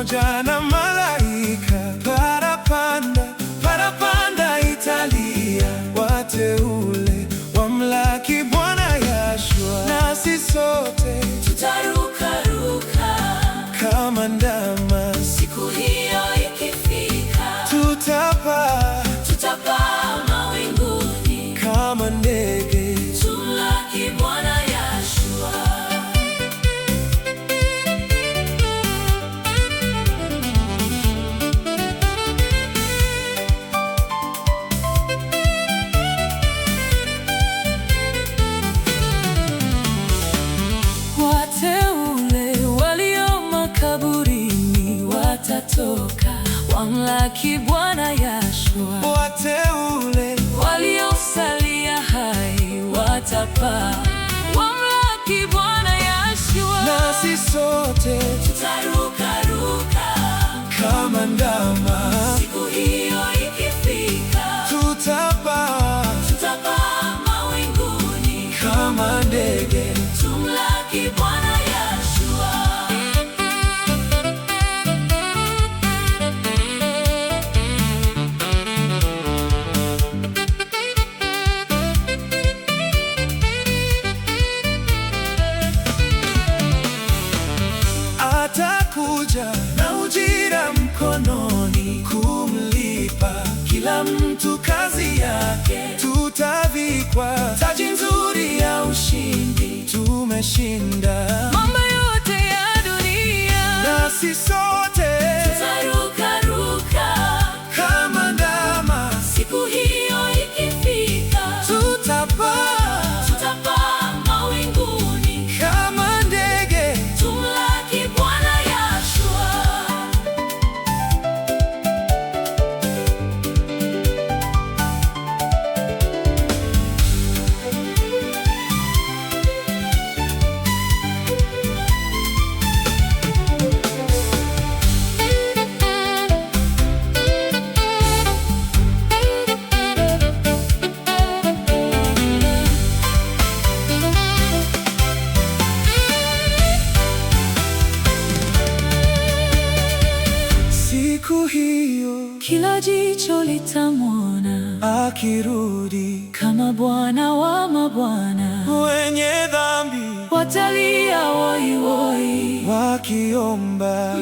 pamoja na malaika. Parapanda, parapanda italia, wateule wamlaki Bwana Yahshua. Nasi sote tutarukaruka kama ndama, siku hiyo ikifika. tutapaa mawinguni kama ndege, tumlaki Bwana Yahshua. Wateule walio makaburini watatoka, wamlaki Bwana Yahshua. wateule Waliosalia hai watapaa, wamlaki Bwana Yahshua. nasi sote tutarukaruka kama ndama, siku hiyo ikifika. tutapaa mawinguni kama ndege, tumlaki Bwana Yahshua. atakuja na ujira mkononi, kumlipa kila mtu kazi yake. Tutavikwa taji nzuri ya ushindi, tumeshinda Mambo yote ya dunia, nasi sote tutarukaruka kama ndama, siku hiyo ikifika. tutapaa mawinguni kama ndege, tumlaki Bwana Yahshua. siku hiyo Kila jicho litamwona akirudi, kama Bwana wa mabwana. wenye dhambi Watalia woi woi wakiomba.